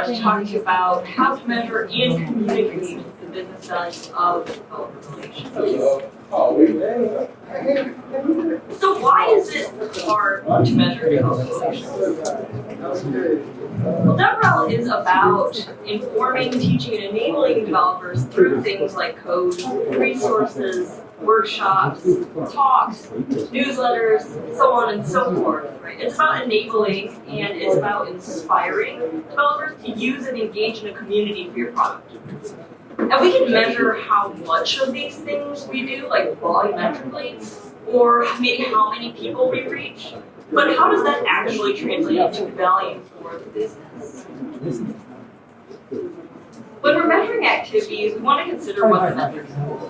to talk to you about how to measure and communicate the business value of developer relations. So why is it hard to measure developer relations? Well, DevRel is about informing, teaching, and enabling developers through things like code, resources, workshops, talks, newsletters, so on and so forth. Right? It's about enabling and it's about inspiring developers to use and engage in a community for your product. And we can measure how much of these things we do, like volumetrically, or maybe how many people we reach. But how does that actually translate into value for the business? When we're measuring activities, we want to consider what the metrics are.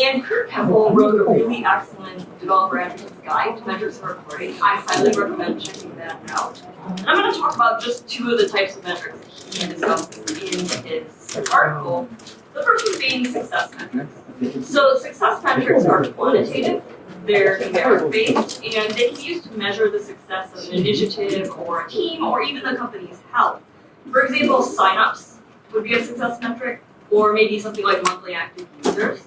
And Kurt Keppel wrote a really excellent developer advocates guide to metrics and reporting. I highly recommend checking that out. And I'm going to talk about just two of the types of metrics that he discussed in his article. The first one being success metrics. So success metrics are quantitative. They're numeric-based, and they can be used to measure the success of an initiative or a team or even the company's health. For example, signups would be a success metric, or maybe something like monthly active users.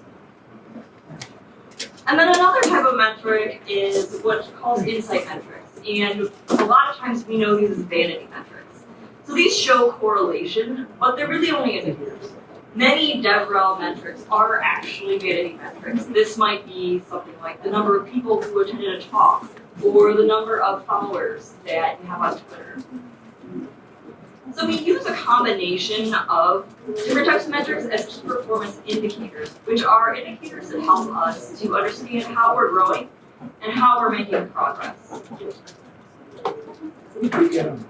And then another type of metric is what he calls insight metrics, and a lot of times we know these as vanity metrics. So these show correlation, but they're really only indicators. Many DevRel metrics are actually vanity metrics. This might be something like the number of people who attended a talk, or the number of followers that you have on Twitter. So we use a combination of different types of metrics as key performance indicators, which are indicators that help us to understand how we're growing and how we're making progress.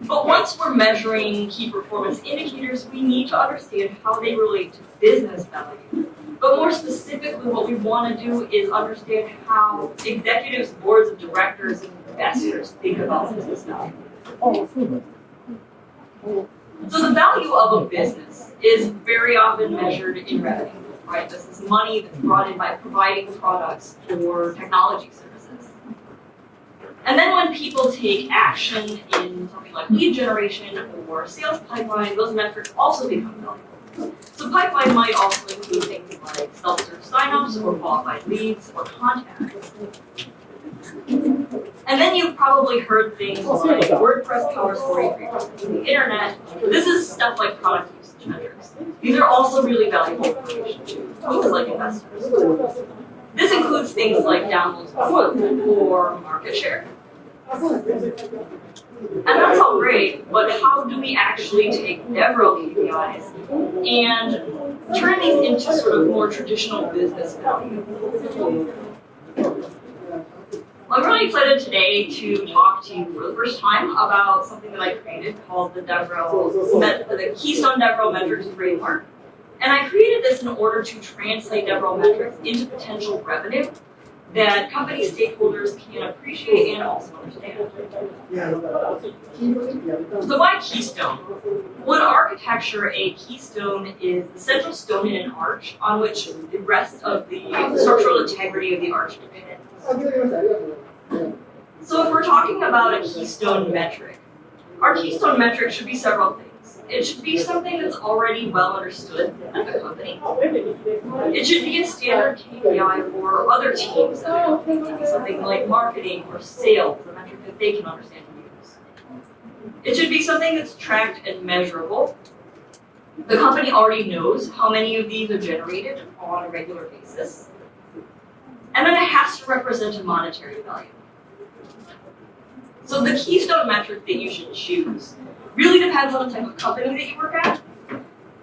But once we're measuring key performance indicators, we need to understand how they relate to business value. But more specifically, what we want to do is understand how executives, boards of directors, and investors think about business value. So the value of a business is very often measured in revenue, right? This is money that's brought in by providing products or technology services. And then when people take action in something like lead generation or sales pipeline, those metrics also become valuable. So pipeline might also include things like self-serve signups or qualified leads or contacts. And then you've probably heard things like WordPress powers 43% of the internet. This is stuff like product usage metrics. These are also really valuable information to folks like investors. This includes things like downloads per month or market share. And that's all great, but how do we actually take DevRel KPIs and turn these into sort of more traditional business value? I'm really excited today to talk to you for the first time about something that I created called the Keystone DevRel Metrics Framework. And I created this in order to translate DevRel metrics into potential revenue that company stakeholders can appreciate and also understand. So why Keystone? Well, in architecture, a keystone is the central stone in an arch on which the rest of the structural integrity of the arch depends. So if we're talking about a keystone metric, our keystone metric should be several things. It should be something that's already well understood at the company. It should be a standard KPI for other teams at the company, something like marketing or sales, a metric that they can understand and use. It should be something that's tracked and measurable. The company already knows how many of these are generated on a regular basis. And then it has to represent a monetary value. So the keystone metric that you should choose really depends on the type of company that you work at.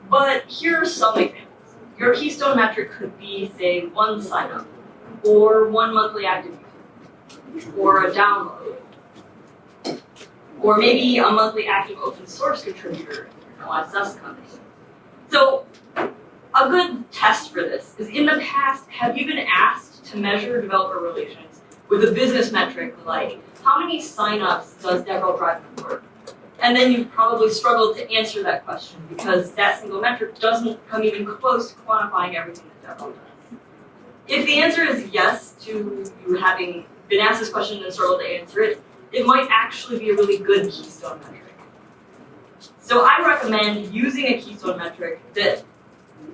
But here are some examples. Your keystone metric could be, say, one sign-up, or one monthly active user, or a download, or maybe a monthly active open source contributor in your OSS company. So a good test for this is, in the past, have you been asked to measure developer relations with a business metric like, how many signups does DevRel drive per quarter? And then you probably struggled to answer that question because that single metric doesn't come even close to quantifying everything that DevRel does. If the answer is yes to you having been asked this question and struggled to answer it, it might actually be a really good keystone metric. So I recommend using a keystone metric that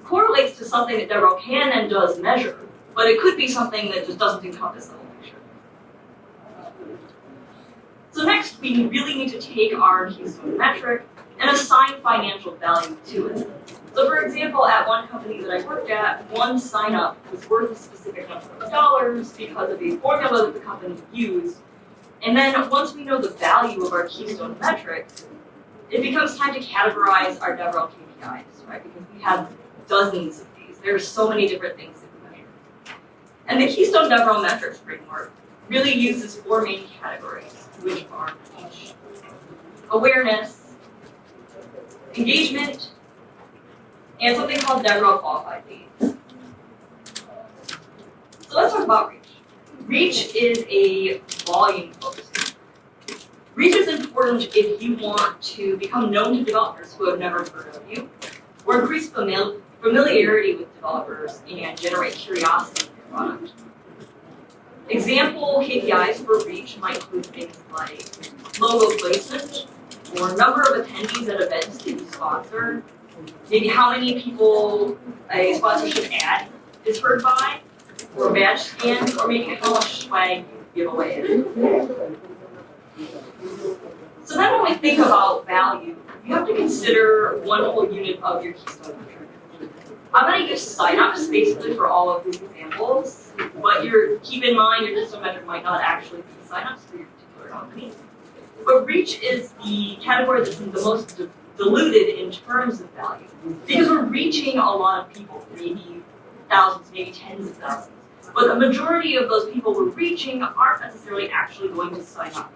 correlates to something that DevRel can and does measure, but it could be something that just doesn't encompass the whole picture. So next, we really need to take our keystone metric and assign financial value to it. So for example, at one company that I worked at, one sign-up was worth a specific number of dollars because of a formula that the company used. And then once we know the value of our keystone metric, it becomes time to categorize our DevRel KPIs, right? Because we have dozens of these. There are so many different things that we measure. And the Keystone DevRel Metrics framework really uses 4 main categories, which are reach, awareness, engagement, and something called DevRel qualified leads. So let's talk about reach. Reach is a volume focus. Reach is important if you want to become known to developers who have never heard of you, or increase familiarity with developers and generate curiosity in your product. Example KPIs for reach might include things like logo placement, or number of attendees at events that you sponsor, maybe how many people a sponsorship ad is heard by, or badge scans, or maybe how much swag you give away. So then when we think about value, you have to consider one whole unit of your keystone metric. I'm going to use signups basically for all of these examples, but keep in mind your keystone metric might not actually be signups for your particular company. But reach is the category that's the most diluted in terms of value, because we're reaching a lot of people, maybe thousands, maybe tens of thousands. But the majority of those people we're reaching aren't necessarily actually going to sign up.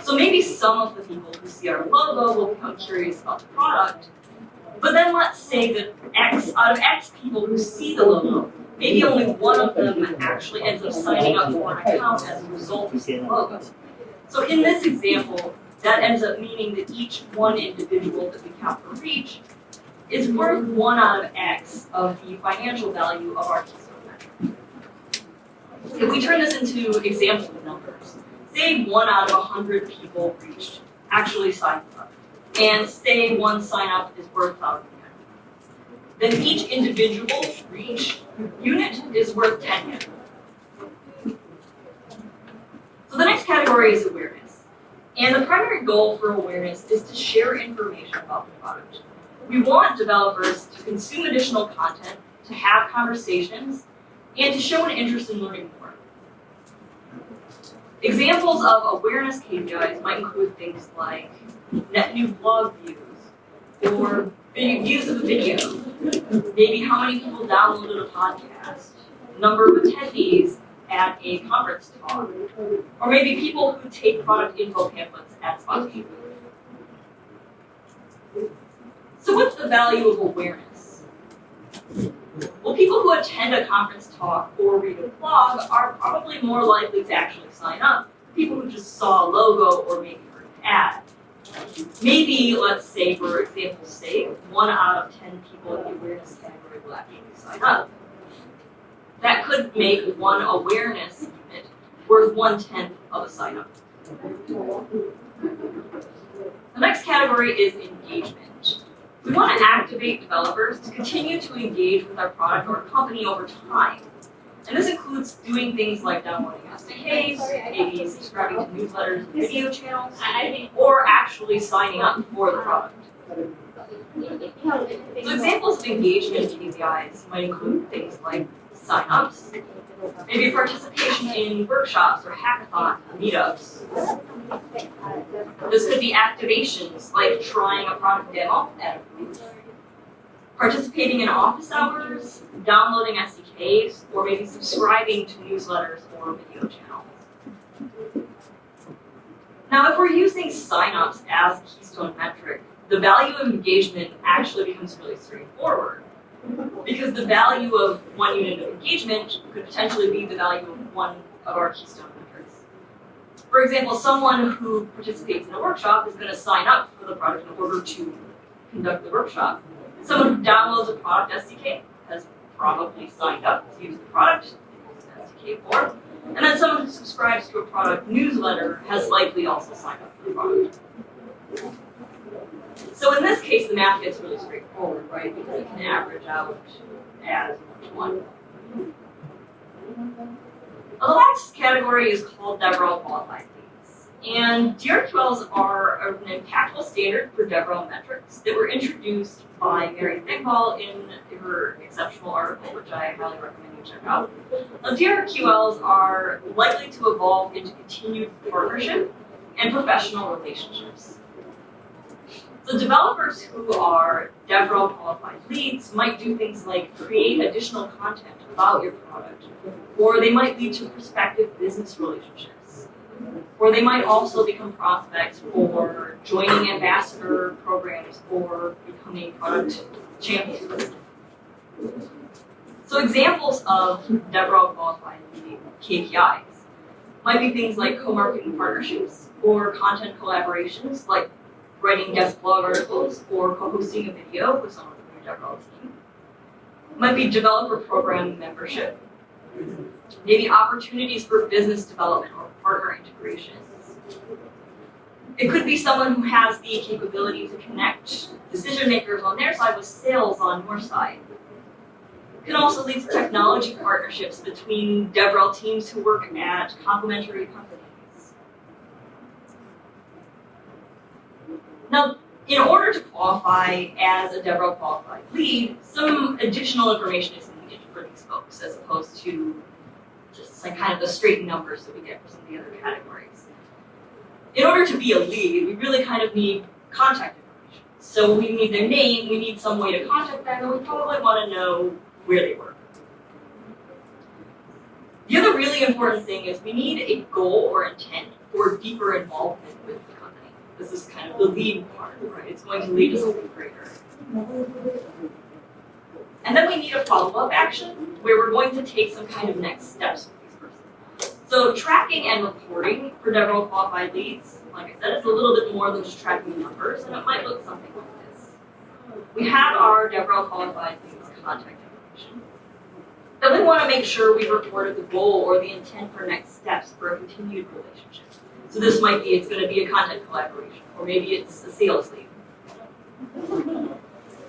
So maybe some of the people who see our logo will become curious about the product, but then let's say that out of X people who see the logo, maybe only one of them actually ends up signing up for an account as a result of seeing the logo. So in this example, that ends up meaning that each one individual that we count for reach is worth 1 out of X of the financial value of our keystone metric. If we turn this into example numbers, say 1 out of 100 people reached actually signed up, and say 1 sign up is worth 1,000 yen. Then each individual reach unit is worth 10 yen. So the next category is awareness. And the primary goal for awareness is to share information about the product. We want developers to consume additional content, to have conversations, and to show an interest in learning more. Examples of awareness KPIs might include things like net new blog views, or views of a video, maybe how many people downloaded a podcast, number of attendees at a conference talk, or maybe people who take product info pamphlets at sponsorship booths. So what's the value of awareness? Well, people who attend a conference talk or read a blog are probably more likely to actually sign up. People who just saw a logo or maybe heard an ad. Maybe, let's say, for example's sake, 1 out of 10 people in the awareness category will actually sign up. That could make 1 awareness unit worth 1/10 of a sign up. The next category is engagement. We want to activate developers to continue to engage with our product or company over time. And this includes doing things like downloading SDKs, maybe subscribing to newsletters and video channels, or actually signing up for the product. So examples of engagement KPIs might include things like sign-ups, maybe participation in workshops or hackathons, meetups. This could be activations like trying a product demo at a booth, participating in office hours, downloading SDKs, or maybe subscribing to newsletters or video channels. Now, if we're using signups as a keystone metric, the value of engagement actually becomes really straightforward, because the value of 1 unit of engagement could potentially be the value of 1 of our keystone metrics. For example, someone who participates in a workshop is going to sign up for the product in order to conduct the workshop. Someone who downloads a product SDK has probably signed up to use the product, the SDK for, and then someone who subscribes to a product newsletter has likely also signed up for the product. So in this case, the math gets really straightforward, right? Because it can average out as 1. Well, the last category is called DevRel qualified leads. And DRQLs are an impactful standard for DevRel metrics that were introduced by Mary Thigval in her exceptional article, which I highly recommend you check out. Now, DRQLs are likely to evolve into continued partnership and professional relationships. So developers who are DevRel qualified leads might do things like create additional content about your product, or they might lead to prospective business relationships, or they might also become prospects for joining ambassador programs or becoming product champions. So examples of DevRel qualified lead KPIs might be things like co-marketing partnerships or content collaborations, like writing guest blog articles or co-hosting a video with someone from your DevRel team. It might be developer program membership, maybe opportunities for business development or partner integrations. It could be someone who has the capability to connect decision makers on their side with sales on your side. It can also lead to technology partnerships between DevRel teams who work at complementary companies. Now, in order to qualify as a DevRel qualified lead, some additional information is needed for these folks, as opposed to just like kind of the straight numbers that we get for some of the other categories. In order to be a lead, we really kind of need contact information. So we need their name, we need some way to contact them, and we probably want to know where they work. The other really important thing is we need a goal or intent for deeper involvement with the company. This is kind of the lead part, right? It's going to lead to something greater. And then we need a follow-up action where we're going to take some kind of next steps with these persons. So tracking and reporting for DevRel qualified leads, like I said, it's a little bit more than just tracking the numbers, and it might look something like this. We have our DevRel qualified leads contact information. Then we want to make sure we've reported the goal or the intent for next steps for a continued relationship. So this might be, it's going to be a content collaboration, or maybe it's a sales lead.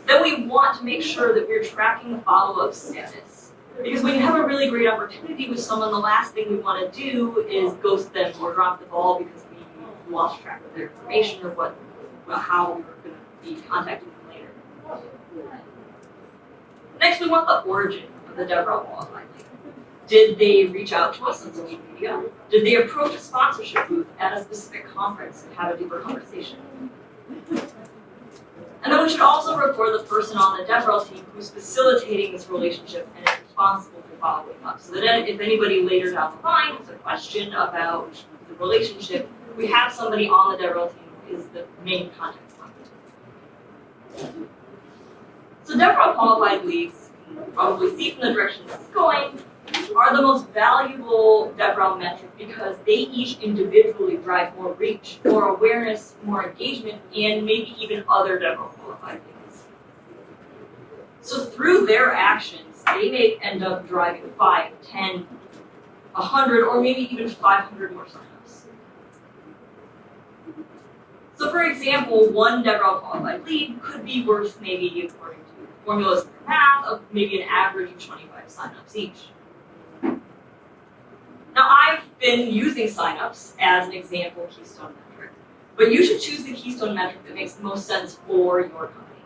Then we want to make sure that we're tracking the follow-up status. Because when you have a really great opportunity with someone, the last thing we want to do is ghost them or drop the ball because we lost track of their information or how we were going to be contacting them later. Next, we want the origin of the DevRel qualified lead. Did they reach out to us on social media? Did they approach a sponsorship booth at a specific conference and have a deeper conversation? And then we should also report the person on the DevRel team who's facilitating this relationship and is responsible for following up. So that if anybody later down the line has a question about the relationship, we have somebody on the DevRel team who is the main contact point. So DevRel qualified leads, you can probably see from the direction this is going, are the most valuable DevRel metric because they each individually drive more reach, more awareness, more engagement, and maybe even other DevRel qualified leads. So through their actions, they may end up driving 5, 10, 100, or maybe even 500 more signups. So for example, one DevRel qualified lead could be worth maybe, according to formulas in math, of maybe an average of 25 signups each. Now, I've been using signups as an example keystone metric, but you should choose the keystone metric that makes the most sense for your company.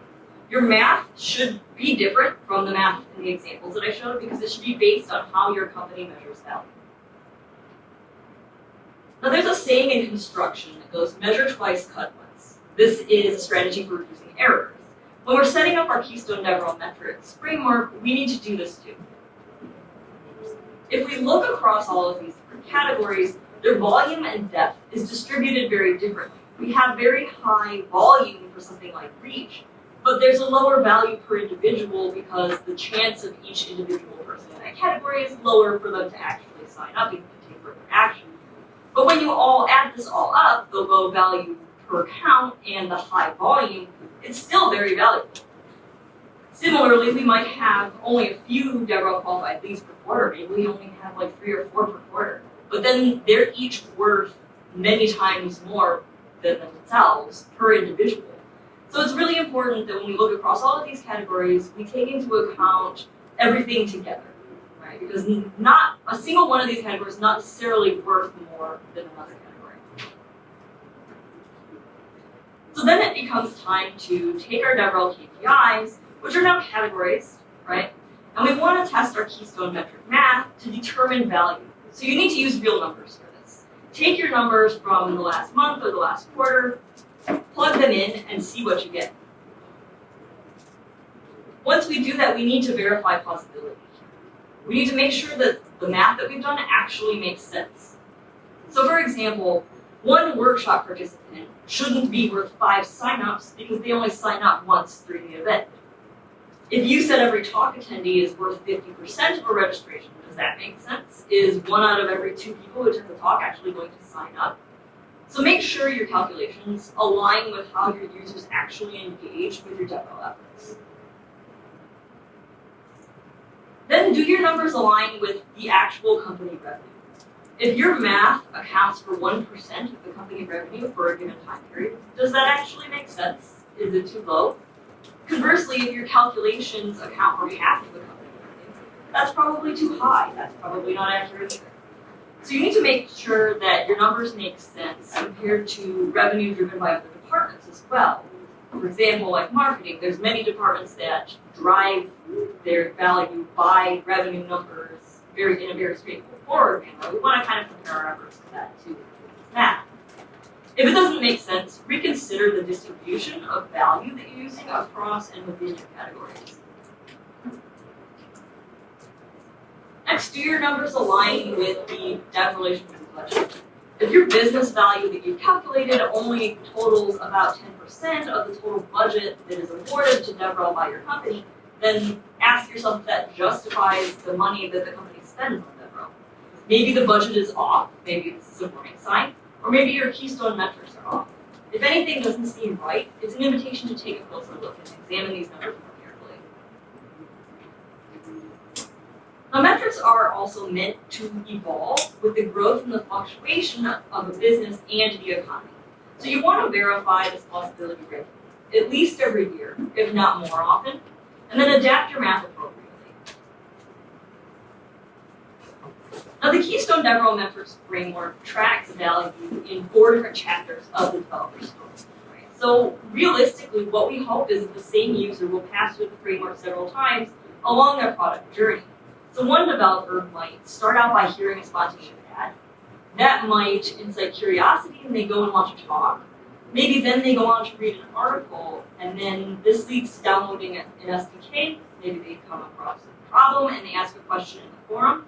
Your math should be different from the math in the examples that I showed because it should be based on how your company measures value. Now, there's a saying in construction that goes, measure twice, cut once. This is a strategy for reducing errors. When we're setting up our keystone DevRel metrics framework, we need to do this too. If we look across all of these different categories, their volume and depth is distributed very differently. We have very high volume for something like reach, but there's a lower value per individual because the chance of each individual person in that category is lower for them to actually sign up and to take further action. But when you all add this all up, the low value per count and the high volume, it's still very valuable. Similarly, we might have only a few DevRel qualified leads per quarter. Maybe we only have like 3 or 4 per quarter. But then they're each worth many times more than themselves per individual. So it's really important that when we look across all of these categories, we take into account everything together, right? Because not a single one of these categories is not necessarily worth more than another category. So then it becomes time to take our DevRel KPIs, which are now categories, right? And we want to test our keystone metric math to determine value. So you need to use real numbers for this. Take your numbers from the last month or the last quarter, plug them in, and see what you get. Once we do that, we need to verify plausibility. We need to make sure that the math that we've done actually makes sense. So for example, one workshop participant shouldn't be worth 5 signups because they only sign up once through the event. If you said every talk attendee is worth 50% of a registration, does that make sense? Is 1 out of every 2 people who attend the talk actually going to sign up? So make sure your calculations align with how your users actually engage with your DevRel efforts. Then do your numbers align with the actual company revenue? If your math accounts for 1% of the company revenue for a given time period, does that actually make sense? Is it too low? Conversely, if your calculations account for half of the company revenue, that's probably too high. That's probably not accurate either. So you need to make sure that your numbers make sense compared to revenue driven by other departments as well. For example, like marketing, there's many departments that drive their value by revenue numbers in a very straightforward manner. We want to kind of compare our efforts to that too. Math. If it doesn't make sense, reconsider the distribution of value that you're using across and within your categories. Next, do your numbers align with the DevRelCon budget? If your business value that you've calculated only totals about 10% of the total budget that is awarded to DevRel by your company, then ask yourself if that justifies the money that the company spends on DevRel. Maybe the budget is off, maybe this is a warning sign, or maybe your keystone metrics are off. If anything doesn't seem right, it's an invitation to take a closer look and examine these numbers more carefully. Now, metrics are also meant to evolve with the growth and the fluctuation of a business and the economy. So you want to verify this plausibility regularly, at least every year, if not more often, and then adapt your math appropriately. Now, the Keystone DevRel Metrics framework tracks value in 4 different chapters of the developer story. Right? So realistically, what we hope is that the same user will pass through the framework several times along their product journey. So one developer might start out by hearing a sponsorship ad. That might incite curiosity and they go and launch a talk. Maybe then they go on to read an article, and then this leads to downloading an SDK. Maybe they come across a problem and they ask a question in the forum.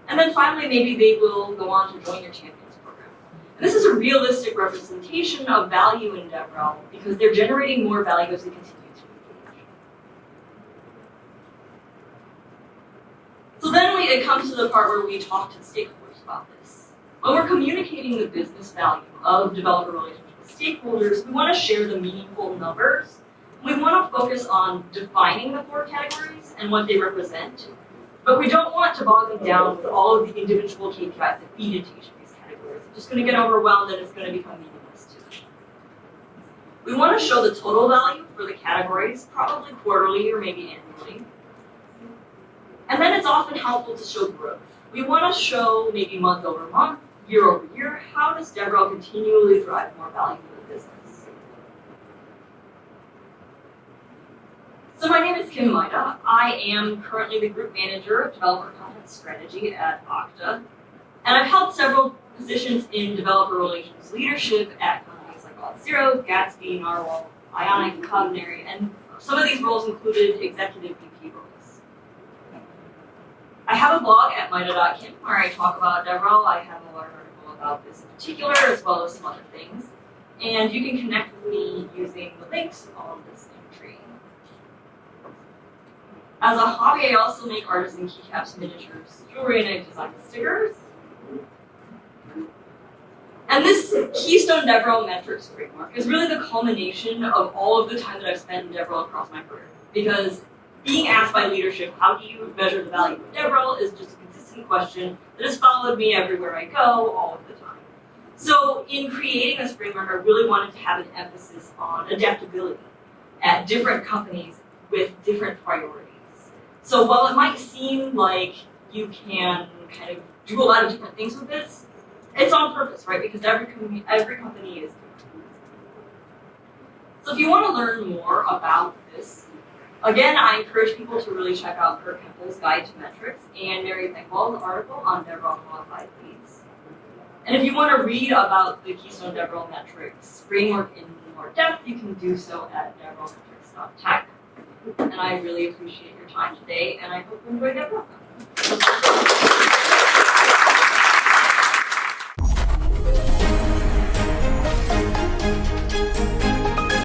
And then finally, maybe they will go on to join your Champions program. And this is a realistic representation of value in DevRel because they're generating more value as they continue to engage. So then it comes to the part where we talk to stakeholders about this. When we're communicating the business value of developer relationships with stakeholders, we want to share the meaningful numbers. We want to focus on defining the 4 categories and what they represent. But we don't want to bog them down with all of the individual KPIs that feed into each of these categories. It's just going to get overwhelmed and it's going to become meaningless to them. We want to show the total value for the categories, probably quarterly or maybe annually. And then it's often helpful to show growth. We want to show maybe month over month, year over year, how does DevRel continually drive more value for the business? So my name is Maida. I am currently the Group Manager of Developer Content Strategy at Okta. And I've held several positions in developer relations leadership at companies like Auth0, Gatsby, Narwhal, Ionic, and Cognary, and some of these roles included executive VP roles. I have a blog at Maida.kim where I talk about DevRel. I have a large article about this in particular, as well as some other things. And you can connect with me using the links on this entry. As a hobby, I also make artisan keycaps, miniatures, jewelry, and I design stickers. And this Keystone DevRel Metrics framework is really the culmination of all of the time that I've spent in DevRel across my career. Because being asked by leadership, how do you measure the value of DevRel, is just a consistent question that has followed me everywhere I go, all of the time. So in creating this framework, I really wanted to have an emphasis on adaptability. at different companies with different priorities. So while it might seem like you can kind of do a lot of different things with this, it's on purpose, right? Because every company is different. So if you want to learn more about this, again, I encourage people to really check out Kurt Kempel's Guide to Metrics and Mary Thankwald's article on DevRel Qualified Leads. And if you want to read about the Keystone DevRel Metrics framework in more depth, you can do so at devrelmetrics.tech. And I really appreciate your time today, and I hope you enjoyed DevRelCon.